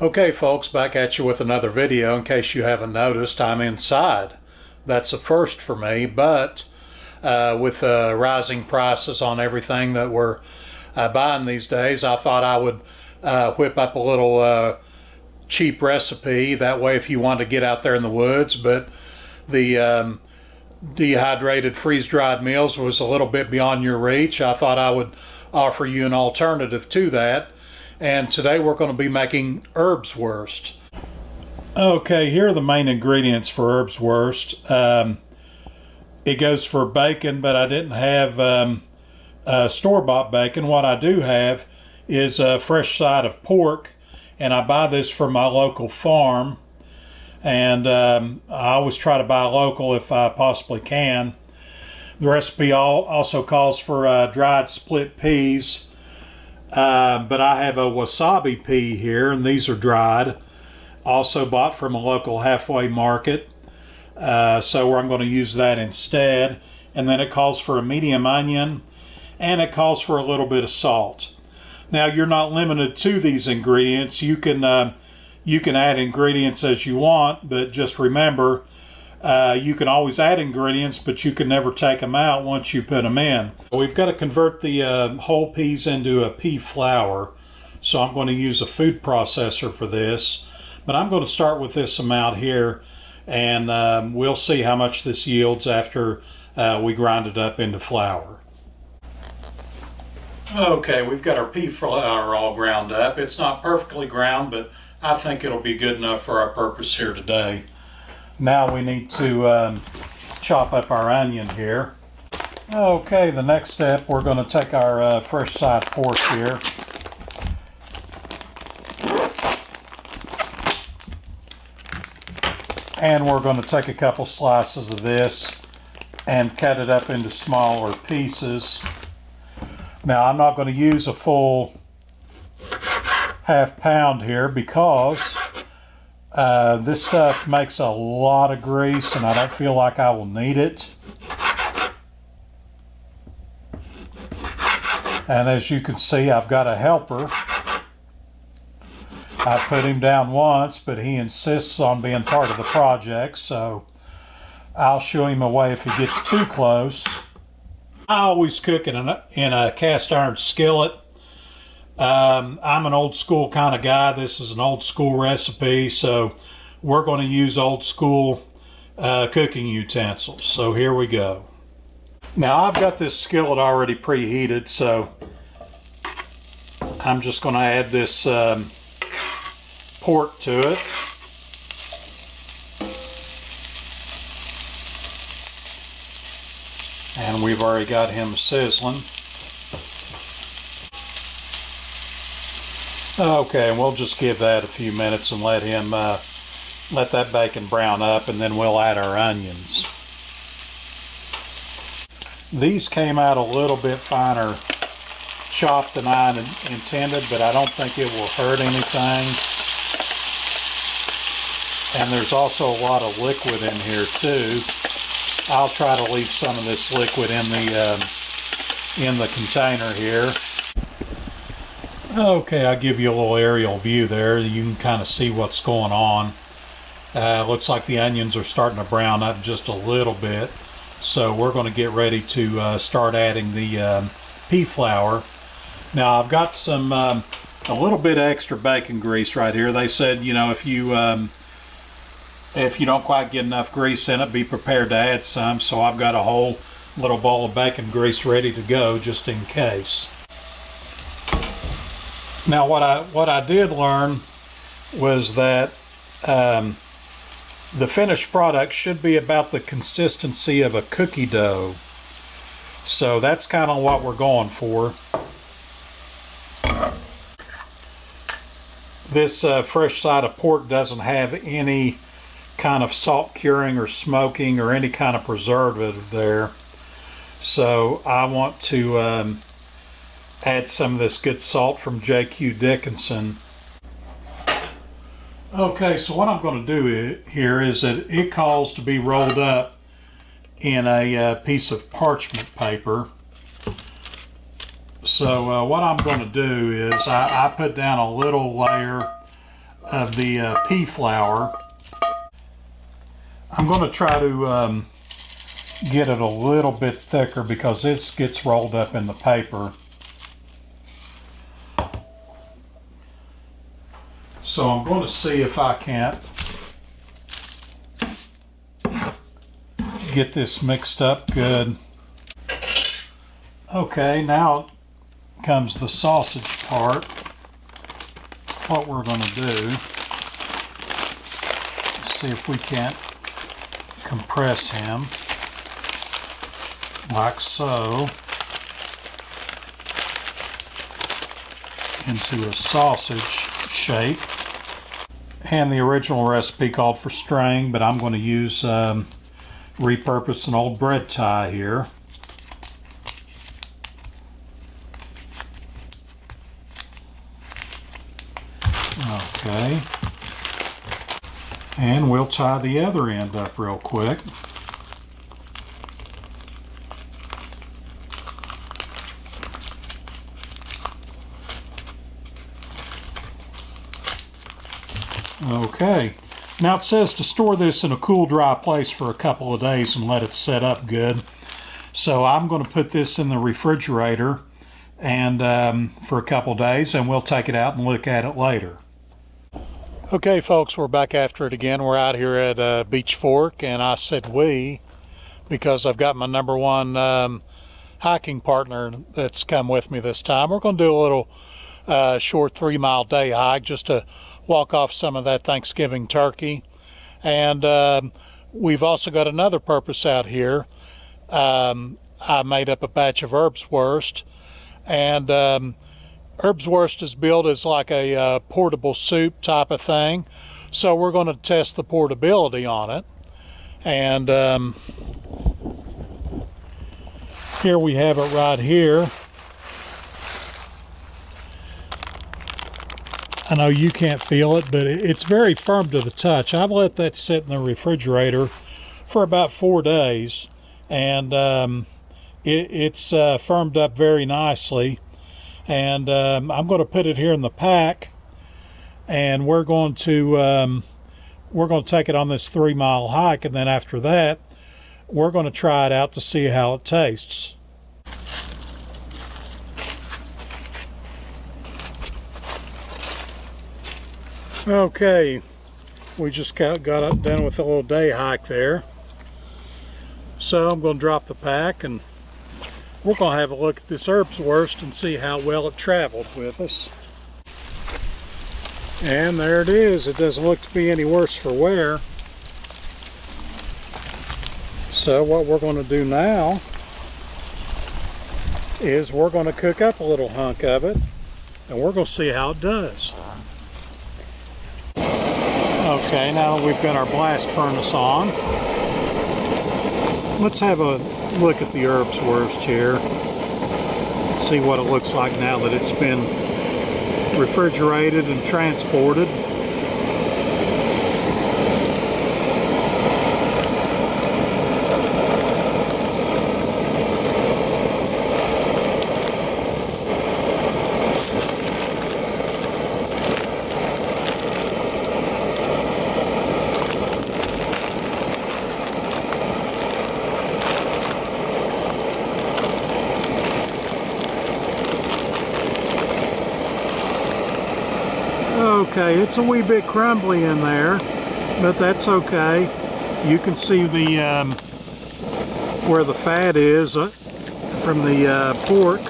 Okay folks, back at you with another video. In case you haven't noticed, I'm inside. That's a first for me, but with rising prices on everything that we're buying these days, I thought I would whip up a little cheap recipe. That way if you want to get out there in the woods, but the dehydrated freeze-dried meals was a little bit beyond your reach, I thought I would offer you an alternative to that. And today we're going to be making Erbswurst. Okay, here are the main ingredients for Erbswurst. It goes for bacon, but I didn't have store-bought bacon. What I do have is a fresh side of pork, and I buy this from my local farm. And I always try to buy local if I possibly can. The recipe also calls for dried split peas. But I have a wasabi pea here, and these are dried. Also bought from a local halfway market. So I'm going to use that instead. And then it calls for a medium onion, and it calls for a little bit of salt. Now you're not limited to these ingredients. You can add ingredients as you want, but just remember, you can always add ingredients, but you can never take them out once you put them in. We've got to convert the whole peas into a pea flour, so I'm going to use a food processor for this. But I'm going to start with this amount here, and we'll see how much this yields after we grind it up into flour. Okay, we've got our pea flour all ground up. It's not perfectly ground, but I think it'll be good enough for our purpose here today. Now we need to chop up our onion here. Okay, the next step, we're going to take our fresh side pork here. And we're going to take a couple slices of this and cut it up into smaller pieces. Now I'm not going to use a full half pound here because this stuff makes a lot of grease and I don't feel like I will need it. And as you can see, I've got a helper. I put him down once, but he insists on being part of the project, so I'll show him a way if he gets too close. I always cook in a cast iron skillet. I'm an old school kind of guy. This is an old school recipe, so we're going to use old school cooking utensils. So here we go. Now I've got this skillet already preheated, so I'm just going to add this pork to it. And we've already got him sizzling. Okay, and we'll just give that a few minutes and let that bacon brown up, and then we'll add our onions. These came out a little bit finer chopped than I intended, but I don't think it will hurt anything. And there's also a lot of liquid in here too. I'll try to leave some of this liquid in the container here. Okay, I'll give you a little aerial view there. You can kind of see what's going on. Looks like the onions are starting to brown up just a little bit. So we're going to get ready to start adding the pea flour. Now I've got some a little bit of extra bacon grease right here. They said, you know, if you don't quite get enough grease in it, be prepared to add some. So I've got a whole little bowl of bacon grease ready to go just in case. Now what I did learn was that the finished product should be about the consistency of a cookie dough. So that's kind of what we're going for. This fresh side of pork doesn't have any kind of salt curing or smoking or any kind of preservative there. So I want to add some of this good salt from J.Q. Dickinson. Okay, so what I'm going to do here is that it calls to be rolled up in a piece of parchment paper. So what I'm going to do is I put down a little layer of the pea flour. I'm going to try to get it a little bit thicker because this gets rolled up in the paper. So I'm going to see if I can't get this mixed up good. Okay, now comes the sausage part. What we're going to do, see if we can't compress him like so into a sausage shape. And the original recipe called for string, but I'm going to use repurpose an old bread tie here. Okay, and we'll tie the other end up real quick. Okay, now it says to store this in a cool, dry place for a couple of days and let it set up good. So I'm going to put this in the refrigerator and for a couple of days, and we'll take it out and look at it later. Okay, folks, we're back after it again. We're out here at Beach Fork, and I said we because I've got my number one hiking partner that's come with me this time. We're going to do a little short 3-mile day hike just to walk off some of that Thanksgiving turkey. And we've also got another purpose out here. I made up a batch of Erbswurst, and Erbswurst is built as like a portable soup type of thing. So we're going to test the portability on it. And here we have it right here. I know you can't feel it, but it's very firm to the touch. I've let that sit in the refrigerator for about 4 days, and it's firmed up very nicely. And I'm going to put it here in the pack, and we're going to take it on this 3-mile hike, and then after that, we're going to try it out to see how it tastes. Okay, we just got done with a little day hike there. So I'm going to drop the pack, and we're going to have a look at this Erbswurst and see how well it traveled with us. And there it is. It doesn't look to be any worse for wear. So what we're going to do now is we're going to cook up a little hunk of it, and we're going to see how it does. Okay, now that we've got our blast furnace on, let's have a look at the Erbswurst here. See what it looks like now that it's been refrigerated and transported. Okay, it's a wee bit crumbly in there, but that's okay. You can see the where the fat is from the pork.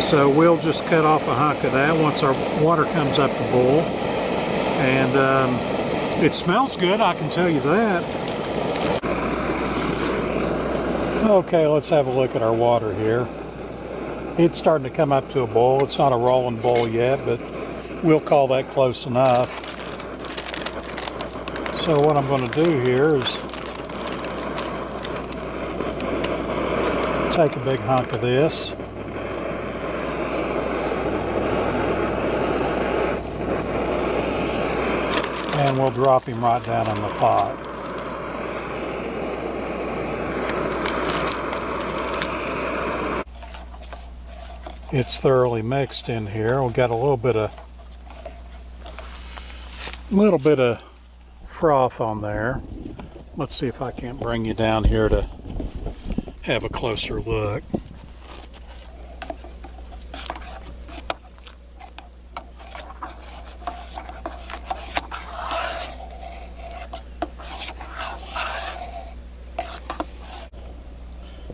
So we'll just cut off a hunk of that once our water comes up to boil. And it smells good, I can tell you that. Okay, let's have a look at our water here. It's starting to come up to a boil. It's not a rolling boil yet, but we'll call that close enough. So what I'm going to do here is take a big hunk of this. And we'll drop him right down in the pot. It's thoroughly mixed in here. We've got a little bit of A little bit of froth on there. Let's see if I can't bring you down here to have a closer look.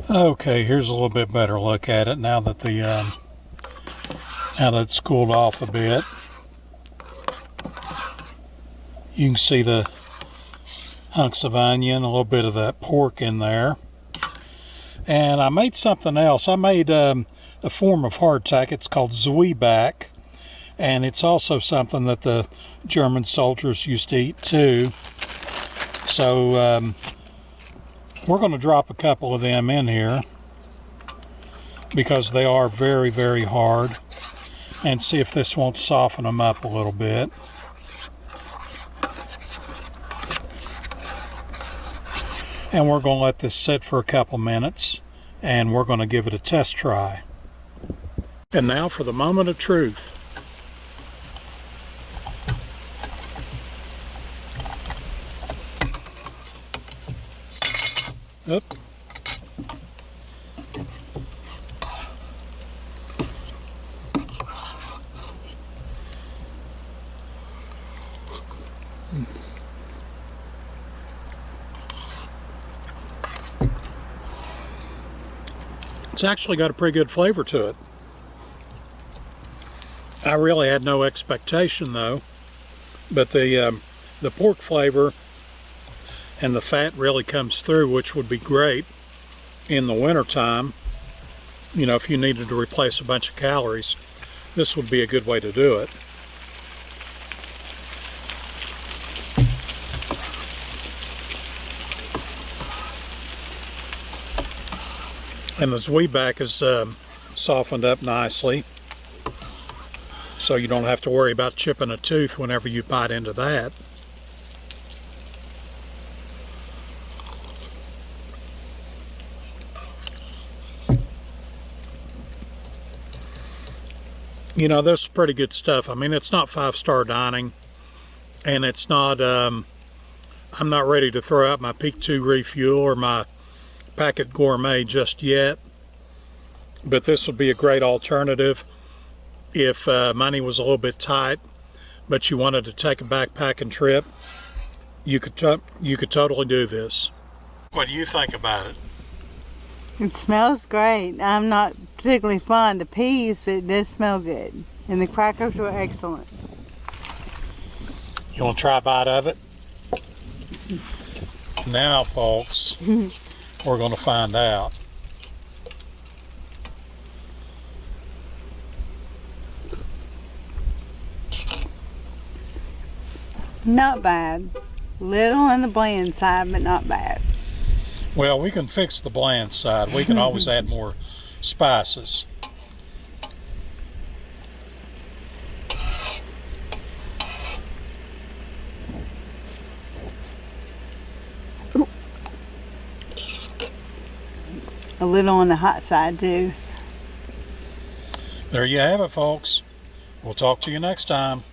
Okay, here's a little bit better look at it now that it's cooled off a bit. You can see the hunks of onion, a little bit of that pork in there. And I made something else. I made a form of hardtack. It's called Zwieback, and it's also something that the German soldiers used to eat too. So we're going to drop a couple of them in here because they are very, very hard, and see if this won't soften them up a little bit. And we're going to let this sit for a couple minutes, and we're going to give it a test try. And now for the moment of truth. Oop. It's actually got a pretty good flavor to it. I really had no expectation though, but the pork flavor and the fat really comes through, which would be great in the winter time. You know, if you needed to replace a bunch of calories, this would be a good way to do it. And the Zwieback is softened up nicely, so you don't have to worry about chipping a tooth whenever you bite into that. You know, this is pretty good stuff. I mean, it's not 5-star dining, and it's not, I'm not ready to throw out my Peak 2 Refuel or my Packet Gourmet just yet, but this would be a great alternative if money was a little bit tight, but you wanted to take a backpacking trip. You could totally do this. What do you think about it? It smells great. I'm not particularly fond of peas, but it does smell good. And the crackers were excellent. You want to try a bite of it? Now, folks, we're going to find out. Not bad. Little on the bland side, but not bad. Well, we can fix the bland side. We can always add more spices. A little on the hot side too. There you have it, folks. We'll talk to you next time.